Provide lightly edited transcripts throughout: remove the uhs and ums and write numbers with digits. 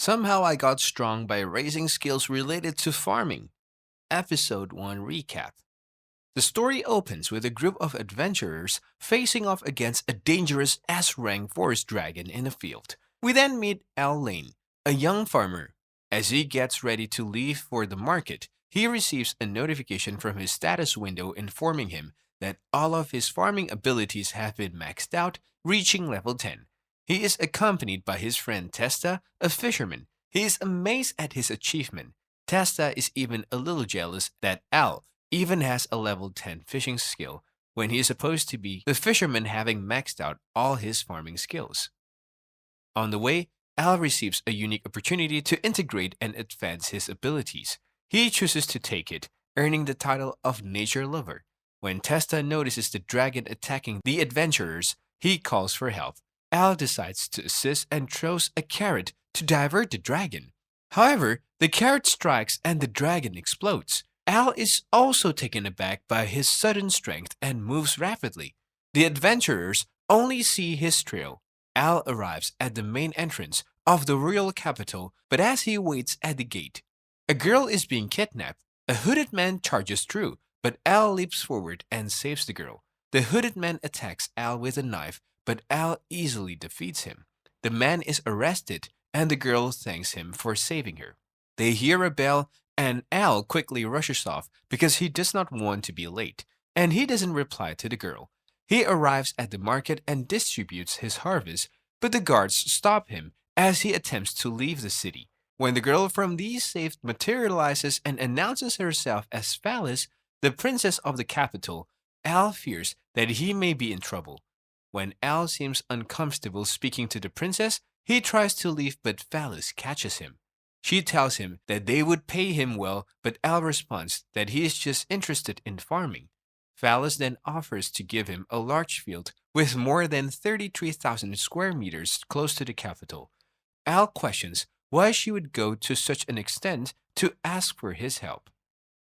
Somehow I got strong by raising skills related to farming. Episode 1 Recap. The story opens with a group of adventurers facing off against a dangerous S-rank forest dragon in a field. We then meet Al Lane, a young farmer. As he gets ready to leave for the market, he receives a notification from his status window informing him that all of his farming abilities have been maxed out, reaching level 10. He is accompanied by his friend Testa, a fisherman. He is amazed at his achievement. Testa is even a little jealous that Al even has a level 10 fishing skill when he is supposed to be the fisherman having maxed out all his farming skills. On the way, Al receives a unique opportunity to integrate and advance his abilities. He chooses to take it, earning the title of Nature Lover. When Testa notices the dragon attacking the adventurers, he calls for help. Al decides to assist and throws a carrot to divert the dragon. However, the carrot strikes and the dragon explodes. Al is also taken aback by his sudden strength and moves rapidly. The adventurers only see his trail. Al arrives at the main entrance of the royal capital, but as he waits at the gate, a girl is being kidnapped. A hooded man charges through, but Al leaps forward and saves the girl. The hooded man attacks Al with a knife, but Al easily defeats him. The man is arrested, and the girl thanks him for saving her. They hear a bell, and Al quickly rushes off because he does not want to be late, and he doesn't reply to the girl. He arrives at the market and distributes his harvest, but the guards stop him as he attempts to leave the city. When the girl from these saved materializes and announces herself as Phallus, the princess of the capital, Al fears that he may be in trouble. When Al seems uncomfortable speaking to the princess, he tries to leave but Phallus catches him. She tells him that they would pay him well, but Al responds that he is just interested in farming. Phallus then offers to give him a large field with more than 33,000 square meters close to the capital. Al questions why she would go to such an extent to ask for his help.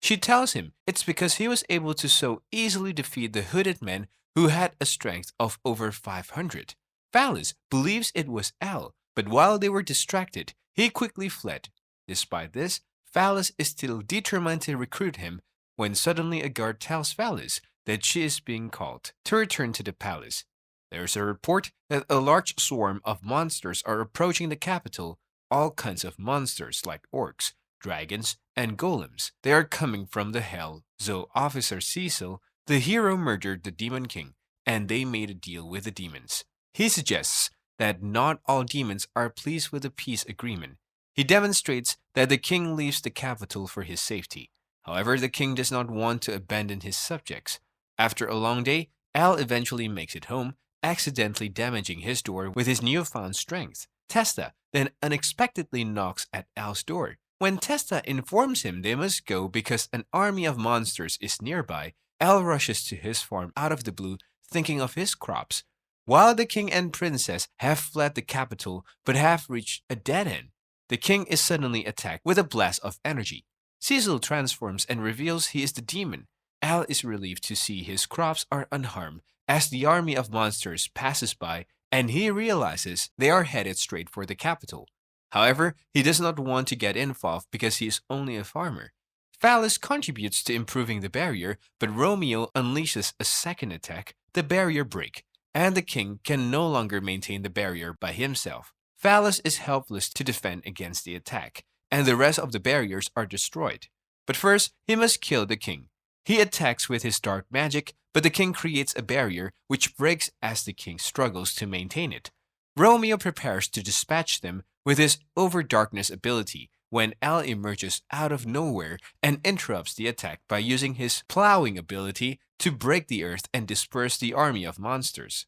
She tells him it's because he was able to so easily defeat the hooded man who had a strength of over 500. Phallus believes it was Al, but while they were distracted, he quickly fled. Despite this, Phallus is still determined to recruit him when suddenly a guard tells Phallus that she is being called to return to the palace. There is a report that a large swarm of monsters are approaching the capital, all kinds of monsters like orcs, dragons, and golems. They are coming from the hell, so Officer Cecil, the hero, murdered the Demon King, and they made a deal with the demons. He suggests that not all demons are pleased with the peace agreement. He demonstrates that the king leaves the capital for his safety. However, the king does not want to abandon his subjects. After a long day, Al eventually makes it home, accidentally damaging his door with his newfound strength. Testa then unexpectedly knocks at Al's door. When Testa informs him they must go because an army of monsters is nearby, Al rushes to his farm out of the blue, thinking of his crops. While the king and princess have fled the capital but have reached a dead end, the king is suddenly attacked with a blast of energy. Cecil transforms and reveals he is the demon. Al is relieved to see his crops are unharmed as the army of monsters passes by and he realizes they are headed straight for the capital. However, he does not want to get involved because he is only a farmer. Phallus contributes to improving the barrier, but Romeo unleashes a second attack, the barrier break, and the king can no longer maintain the barrier by himself. Phallus is helpless to defend against the attack, and the rest of the barriers are destroyed. But first, he must kill the king. He attacks with his dark magic, but the king creates a barrier which breaks as the king struggles to maintain it. Romeo prepares to dispatch them with his over-darkness ability when Al emerges out of nowhere and interrupts the attack by using his plowing ability to break the earth and disperse the army of monsters.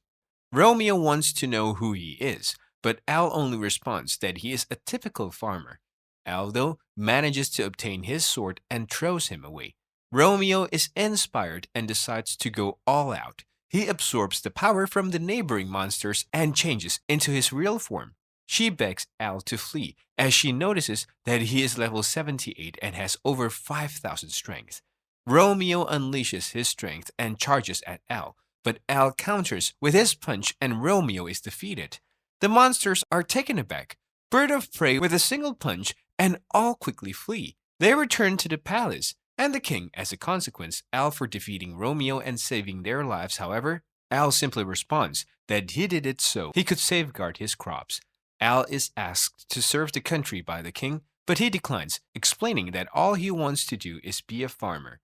Romeo wants to know who he is, but Al only responds that he is a typical farmer. Al, though, manages to obtain his sword and throws him away. Romeo is inspired and decides to go all out. He absorbs the power from the neighboring monsters and changes into his real form. She begs Al to flee as she notices that he is level 78 and has over 5,000 strength. Romeo unleashes his strength and charges at Al, but Al counters with his punch and Romeo is defeated. The monsters are taken aback, bird of prey with a single punch, and all quickly flee. They return to the palace, and the king, as a consequence, Al for defeating Romeo and saving their lives. However, Al simply responds that he did it so he could safeguard his crops. Al is asked to serve the country by the king, but he declines, explaining that all he wants to do is be a farmer.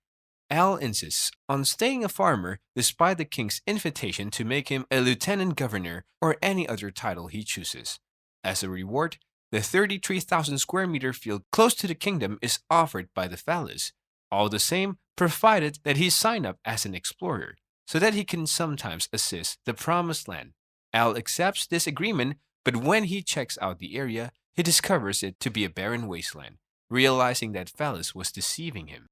Al insists on staying a farmer despite the king's invitation to make him a lieutenant governor or any other title he chooses. As a reward, the 33,000 square meter field close to the kingdom is offered by the Phallus. All the same, provided that he sign up as an explorer, so that he can sometimes assist the Promised Land. Al accepts this agreement, but when he checks out the area, he discovers it to be a barren wasteland, realizing that Phallus was deceiving him.